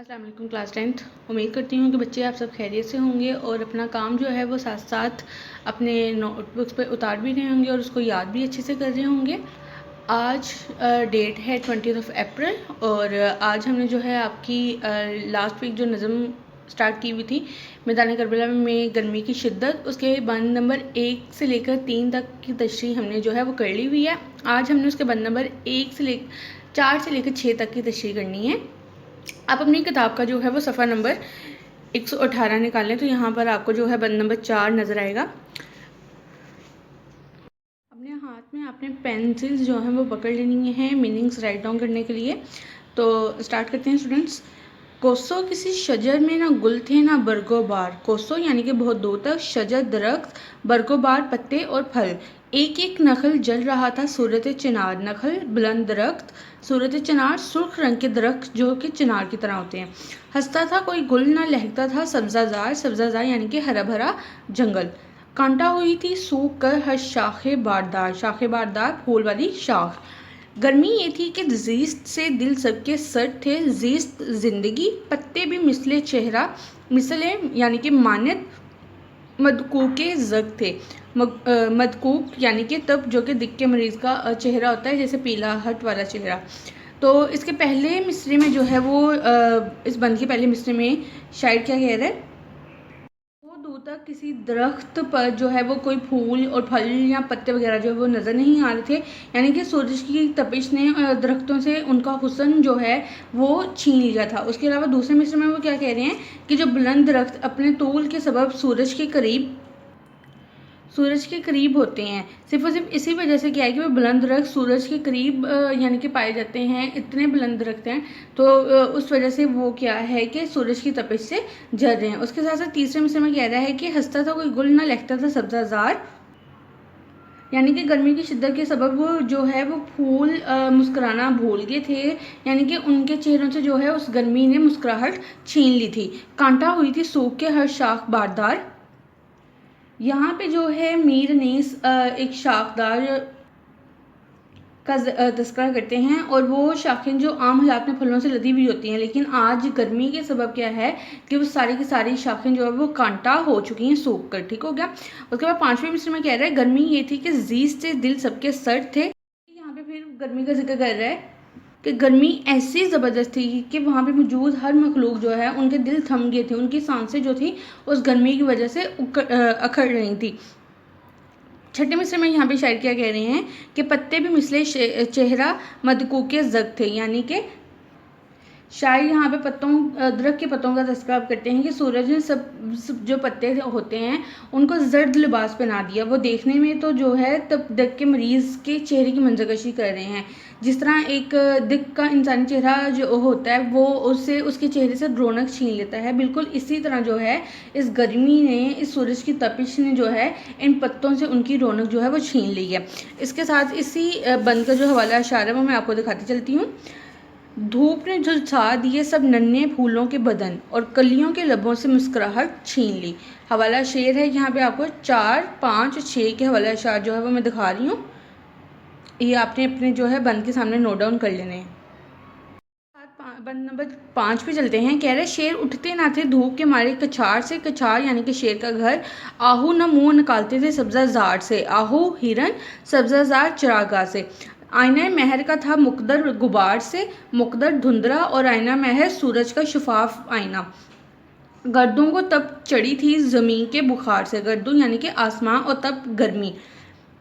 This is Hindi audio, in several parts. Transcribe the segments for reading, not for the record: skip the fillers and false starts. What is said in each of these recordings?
अस्सलाम वालेकुम क्लास 10th। उम्मीद करती हूँ कि बच्चे आप सब खैरियत से होंगे और अपना काम जो है वो साथ साथ अपने नोटबुक्स पे उतार भी रहे होंगे और उसको याद भी अच्छे से कर रहे होंगे। आज डेट है 20 अप्रैल और आज हमने जो है आपकी लास्ट वीक जो नज़म स्टार्ट की हुई थी मैदान करबला में गर्मी की शिद्दत, उसके बंद नंबर 1 से लेकर 3 तक की तशरीह हमने जो है वो कर ली हुई है। आज हमने उसके बंद नंबर 4 से लेकर 6 तक की तशरीह करनी है। आप अपनी किताब का जो है वो सफ़ा नंबर 118 निकालें तो यहाँ पर आपको जो है बंद नंबर 4 नज़र आएगा। अपने हाथ में आपने पेंसिल्स जो हैं वो पकड़ लेनी है मीनिंग्स राइट डाउन करने के लिए। तो स्टार्ट करते हैं स्टूडेंट्स। कोसो किसी शजर में ना गुल थे ना बरगो बार। कोसो यानी कि बहुत दूर तक, शजर दरख्त, बरगो बार पत्ते और फल। एक एक नखल जल रहा था सूरत चिनार। नखल बुलंद दरख्त, सूरत चिनार सुर्ख रंग के दरख्त जो कि चिनार की तरह होते हैं। हंसता था कोई गुल ना लहकता था सब्जाजार। सब्जाजार यानी कि हरा भरा जंगल। कांटा हुई थी सूख कर हर शाखे बारदार। शाखे बारदार फूल वाली शाख। गर्मी ये थी कि जीस्त से दिल सबके सर थे। जीस्त जिंदगी, पत्ते भी मिसले चेहरा। मिसले यानी कि मानद मदकूके जग थे। मदकूक यानी कि तब जो कि दिक के मरीज़ का चेहरा होता है, जैसे पीला हट वाला चेहरा। तो इसके पहले मिसरे में जो है वो इस बंद के पहले मिसरे में शायद क्या कह रहा है, वो दूर तक किसी दरख्त पर जो है वो कोई फूल और फल या पत्ते वगैरह जो है वो नज़र नहीं आ रहे थे, यानी कि सूरज की तपिश ने दरख्तों से उनका हुस्न जो है वो छीन लिया था। उसके अलावा दूसरे मिसरे में वो क्या कह रहे हैं कि जो बुलंद दरख्त अपने तूल के सबब सूरज के करीब होते हैं। सिर्फ और सिर्फ इसी वजह से क्या है कि वो बुलंद दरख्त सूरज के करीब यानी कि पाए जाते हैं, इतने बुलंद दरख्त हैं। तो उस वजह से वो क्या है कि सूरज की तपिश से जल रहे हैं। उसके साथ साथ तीसरे मिसरे में कह रहा है कि हंसता था कोई गुल ना लहकता था सब्जाजार, यानी कि गर्मी की शिद्दत के सबब वो जो है वो फूल मुस्कुराना भूल गए थे, यानी कि उनके चेहरों से जो है उस गर्मी ने मुस्कुराहट छीन ली थी। कांटा हुई थी सूख के हर शाख बारदार। यहाँ पे जो है मीर ने एक शाखदार का तस्करा करते हैं और वो शाखें जो आम हालात में फलों से लदी हुई होती हैं, लेकिन आज गर्मी के सबब क्या है कि वो सारी की सारी शाखें जो है वो कांटा हो चुकी हैं सूख कर। ठीक हो गया। उसके बाद पांचवें मिसरे में कह रहा है गर्मी ये थी कि जीज से दिल सबके सर थे। यहाँ पे फिर गर्मी का जिक्र कर रहा है कि गर्मी ऐसी ज़बरदस्त थी कि वहाँ पे मौजूद हर मखलूक जो है उनके दिल थम गए थे, उनकी सांसें जो थी उस गर्मी की वजह से अखड़ रही थी। छठे मिसरे में यहाँ पे शायर क्या कह रहे हैं कि पत्ते भी मिसले चेहरा मदकूके जग थे, यानी कि शायर यहाँ पे दरख्त के पत्तों का तस्करा करते हैं कि सूरज ने सब जो पत्ते होते हैं उनको जर्द लिबास पहना दिया। वो देखने में तो जो है तब दिक के मरीज़ के चेहरे की मंजरकशी कर रहे हैं। जिस तरह एक दिक का इंसानी चेहरा जो होता है वो उससे उसके चेहरे से रौनक छीन लेता है, बिल्कुल इसी तरह जो है इस गर्मी ने, इस सूरज की तपिश ने जो है इन पत्तों से उनकी रौनक जो है वो छीन ली है। इसके साथ इसी बंद का जो हवाला अशार है वो मैं आपको दिखाती चलती हूँ। धूप ने झुलसा दिए सब नन्हे फूलों के बदन और कलियों के लबों से मुस्कुराहट छीन ली। हवाला शेर है, यहाँ पे आपको 4, 5, 6 के हवाला अशार जो है वो मैं दिखा रही हूँ। ये आपने अपने जो है बंद के सामने नोट डाउन कर लेने हैं। बंद नंबर 5 पे चलते हैं। कह रहे शेर उठते ना थे धूप के मारे कछार से। कछार यानी कि शेर का घर। आहू न मुंह निकालते थे सब्जाजार से। आहू हिरन, सब्जाजार चरागाह से। आईना महर का था मुकदर गुबार से। मुकदर धुंधला और आईना महर सूरज का शफाफ आईना। गर्दों को तब चढ़ी थी ज़मीन के बुखार से। गर्दों यानी कि आसमां और तब गर्मी।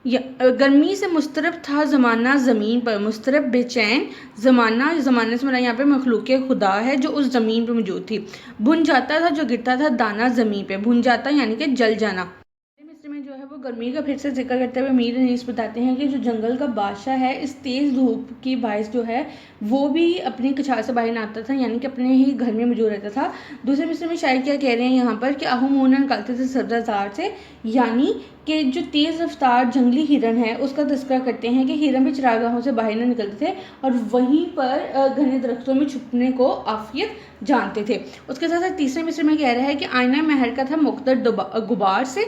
गर्मी से मुस्तरब था ज़माना ज़मीन पर। मुस्तरब बेचैन। ज़माने से मेरा यहाँ पे मखलूक खुदा है जो उस ज़मीन पर मौजूद थी। भुन जाता था जो गिरता था दाना ज़मीन पे। भुन जाता यानी कि जल जाना। मिस्र में जो है वो गर्मी का फिर से जिक्र करते हुए मीर अनीस बताते हैं कि जो जंगल का बादशाह है इस तेज़ धूप की बाइस जो है वो भी अपनी कछार से बाहर आता था, यानी कि अपने ही घर में मौजूद रहता था। दूसरे मिस्र में शायर क्या कह रहे हैं यहाँ पर कि आहू मुंह निकालते थे सब्जाजार से, यानी कि जो तेज़ रफ्तार जंगली हिरन है उसका तस्करा करते हैं कि हिरन भी चरागाहों से बाहर न निकलते थे और वहीं पर घने दरख्तों में छुपने को आफियत जानते थे। उसके साथ साथ तीसरे मिस्र में कह रहा है कि आईना महर का था मुकद्दर गुबार से,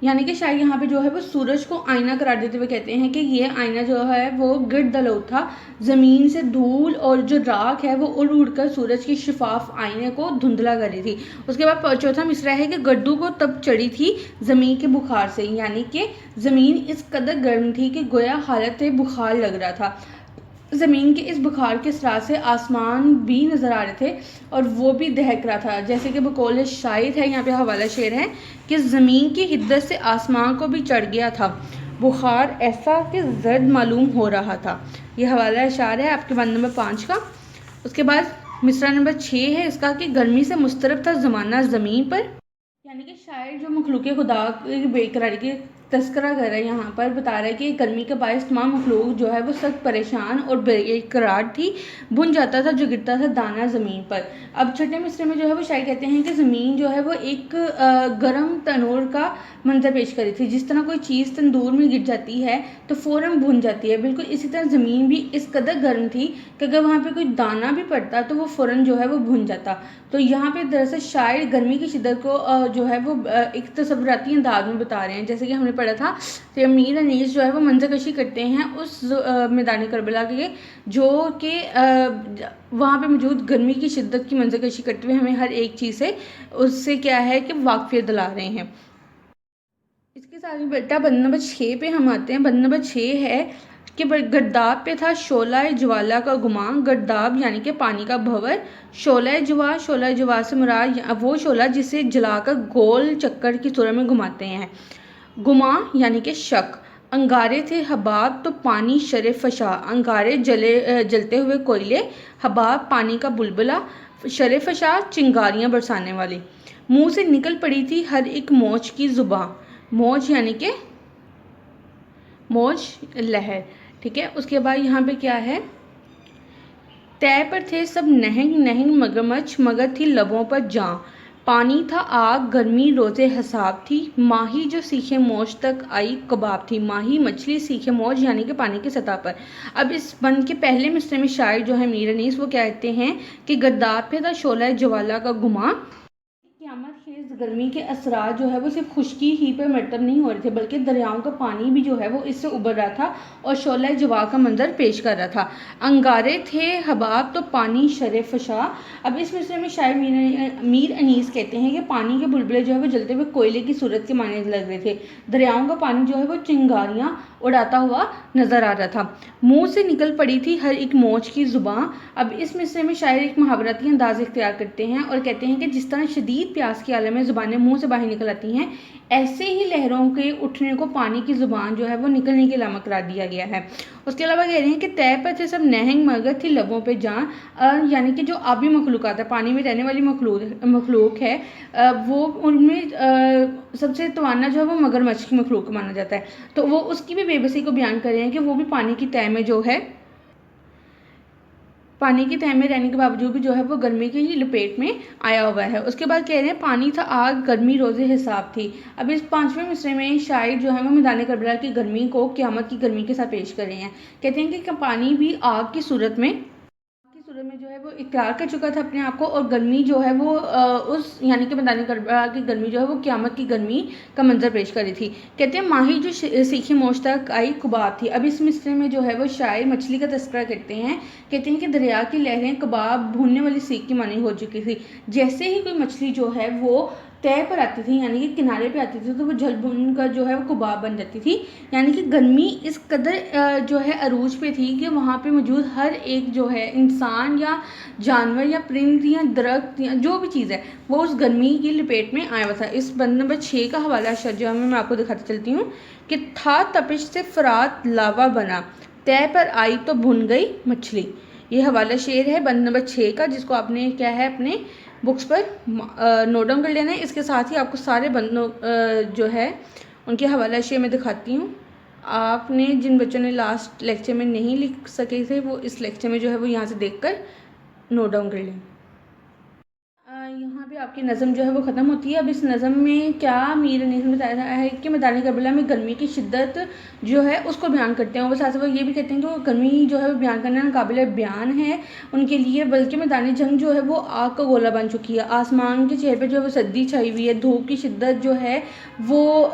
यानी कि शायद यहाँ पे जो है वो सूरज को आईना करार देते हुए कहते हैं कि ये आईना जो है वो गिरदलौ था, ज़मीन से धूल और जो राख है वो उड़ उड़ कर सूरज की शिफाफ आईने को धुंधला कर रही थी। उसके बाद चौथा मिसरा है कि गड्डू को तब चढ़ी थी ज़मीन के बुखार से, यानी कि ज़मीन इस कदर गर्म थी कि गोया हालत बुखार लग रहा था। ज़मीन के इस बुखार के असरात से आसमान भी नज़र आ रहे थे और वो भी दहक रहा था। जैसे कि बकौल शायर है, यहाँ पे हवाला शेर है कि ज़मीन की हिद्दत से आसमान को भी चढ़ गया था बुखार, ऐसा कि जर्द मालूम हो रहा था। ये हवाला शायर है आपके बंद नंबर 5 का। उसके बाद मिसरा नंबर 6 है इसका कि गर्मी से मुस्तरब था ज़माना ज़मीन पर, यानी कि शायर जो मखलूक खुदा की बेकरारी की तस्करा कर रहा है, यहाँ पर बता रहा है कि गर्मी के बायस तमाम मखलूक जो है वो सख्त परेशान और बेकरार थी, बुन जाता था जो गिरता था दाना ज़मीन पर। अब छठे मिसरे में जो है वो शायर कहते हैं कि ज़मीन जो है वो एक गर्म तनूर का मंजर पेश करी थी। जिस तरह कोई चीज़ तंदूर में गिर जाती है तो फ़ौरन भुन जाती है, बिल्कुल इसी तरह ज़मीन भी इस कदर गर्म थी कि अगर वहाँ पे कोई दाना भी पड़ता तो वो फ़ौरन जो है वो भुन जाता। तो यहाँ पे दरअसल शायर गर्मी की शिद्दत को जो है वो एक तसव्वुराती अंदाज में बता रहे हैं। जैसे कि हमने पढ़ा था कि मीर अनीस जो है वो मंजरकशी करते हैं उस मैदान करबला के, जो कि वहाँ पे मौजूद गर्मी की शिद्दत की मंजरकशी करते हुए हमें हर एक चीज़ से उससे क्या है कि वाकफियत दिला रहे हैं। इसके साथ ही बेटा बंद नंबर 6 पे हम आते हैं। बंद नंबर 6 है कि गर्दाब पे था शोला ज्वाला का गुमान। गर्दाब यानी कि पानी का भंवर, शोला जवा से मुराद वो शोला जिसे जलाकर गोल चक्कर की सूरत में घुमाते हैं। गुमा यानी कि शक। अंगारे थे हबाब तो पानी शरे फशा, अंगारे जलते हुए कोयले, हबाब पानी का बुलबुला, शरे फशा चिंगारियाँ बरसाने वाली। मुंह से निकल पड़ी थी हर एक मौज की जुबान, मौज यानी कि मौज लहर, ठीक है। उसके बाद यहाँ पे क्या है, तय पर थे सब नहंग नहंग मगरमच्छ मगर थी लबों पर जां, पानी था आग गर्मी रोज़े हिसाब थी, माही जो सीखे मौज तक आई कबाब थी। माही मछली, सीखे मौज यानी कि पानी की सतह पर। अब इस बंद के पहले मिसरे में शायर जो है मीर अनीस वो कहते हैं कि गर्दाब पे था शोला ज्वाला का गुमा। क़यामत खेज़ गर्मी के असरार जो है वो सिर्फ खुश्की ही पर मरतब नहीं हो रहे थे, बल्कि दरियाओं का पानी भी जो है वो इससे उबर रहा था और शोला जवा का मंजर पेश कर रहा था। अंगारे थे हबाब तो पानी शरे फशा। अब इस मिसरे में शायर मीर अनीस कहते हैं कि पानी के बुलबुले जो है वो जलते हुए कोयले की सूरत के माने लग रहे थे। दरियाओं का पानी जो है वो चिंगारियाँ उड़ाता हुआ नजर आ रहा था। मुंह से निकल पड़ी थी हर एक मौज की जुबान। अब इस मिसरे में शायर एक मुहावरती अंदाज इख्तियार करते हैं और कहते हैं कि जिस तरह शदीद प्यास के आलम में ज़ुबानें मुंह से बाहर निकल आती हैं, ऐसे ही लहरों के उठने को पानी की ज़ुबान जो है वो निकलने की अलामत करार दिया गया है। उसके अलावा कह रहे हैं कि तय पर थे सब नहंग मगर थी लबों पे जान, यानी कि जो आबी मखलूक़ात है, पानी में रहने वाली मखलूक है, वो उनमें सबसे तवाना जो है वो मगरमच्छ की मखलूक माना जाता है। तो वो उसकी भी बेबसी को बयान कर रहे हैं कि वो भी पानी की तय में जो है, पानी की तह में रहने के बावजूद भी जो है वो गर्मी की लपेट में आया हुआ है। उसके बाद कह रहे हैं पानी था आग गर्मी रोज़े हिसाब थी। अब इस 5वें मिसरे में शायर जो है वो मैदान करबला की गर्मी को क़यामत की गर्मी के साथ पेश कर रहे हैं। कहते हैं कि पानी भी आग की सूरत में जो है वो इकरार कर चुका था अपने आप को, और गर्मी जो है वो उस यानी कि मैदान करबला की गर्मी जो है वो क़यामत की गर्मी का मंजर पेश करी थी। कहते हैं माही जो सीखी मौज तक आई कबाब थी। अब इस मिसरे में जो है वो शायर मछली का तस्करा करते हैं। कहते हैं कि दरिया की लहरें कबाब भूनने वाली सीख की मानी हो चुकी थी। जैसे ही कोई मछली जो है वो तय पर आती थी, यानी कि किनारे पे आती थी, तो वो जल भुन कर जो है वो कबाब बन जाती थी। यानी कि गर्मी इस कदर जो है अरूज पे थी कि वहाँ पे मौजूद हर एक जो है इंसान या जानवर या परिंद या दरख्त या जो भी चीज़ है वो उस गर्मी की लपेट में आया हुआ था। इस बंद नंबर 6 का हवाला जो है मैं आपको दिखाती चलती हूँ कि था तपिश से फरात लावा बना, तय पर आई तो भुन गई मछली। ये हवाला शेर है बंद नंबर 6 का, जिसको आपने क्या है अपने बुक्स पर नोट डाउन कर लेना है। इसके साथ ही आपको सारे बंदों जो है उनके हवाला शेर में दिखाती हूँ। आपने जिन बच्चों ने लास्ट लेक्चर में नहीं लिख सके थे वो इस लेक्चर में जो है वो यहाँ से देखकर नोट डाउन कर लें। यहाँ पे आपकी नज़म जो है वो ख़त्म होती है। अब इस नज़म में क्या मीर अनीस ने बताया है कि मैदान करबला में गर्मी की शिद्दत जो है उसको बयान करते हैं। वो साथ साथ ये भी कहते हैं कि वो गर्मी जो है वो बयान करना नाकाबिल बयान है उनके लिए, बल्कि मैदान जंग जो है वो आग का गोला बन चुकी है। आसमान के चेहरे पर जो है वो सर्दी छाई हुई है, धूप की शिद्दत जो है वो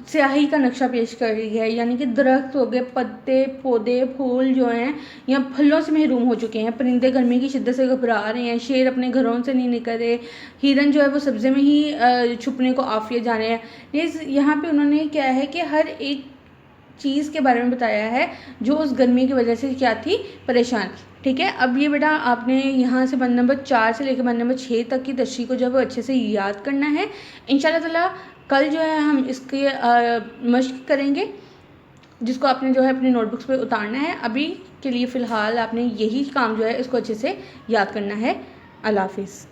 स्याही का नक्शा पेश कर रही है। यानी कि दरख्त हो गए, पत्ते, पौधे, फूल जो हैं या फलों से महरूम हो चुके हैं। परिंदे गर्मी की शिद्दत से घबरा रहे हैं, शेर अपने घरों से नहीं निकल रहे, हिरन जो है वो सब्ज़े में ही छुपने को आफिए जा रहे हैं। यहाँ पे उन्होंने क्या है कि हर एक चीज़ के बारे में बताया है जो उस गर्मी की वजह से क्या थी, परेशान। ठीक है, अब ये बेटा आपने यहाँ से बंद नंबर 4 से लेकर बंद नंबर 6 तक की तशरीह को जो है वो अच्छे से याद करना है। इंशाल्लाह ताला कल जो है हम इसके मश्क करेंगे, जिसको आपने जो है अपनी नोटबुक्स पे उतारना है। अभी के लिए फ़िलहाल आपने यही काम जो है इसको अच्छे से याद करना है। अल्लाह हाफिज़।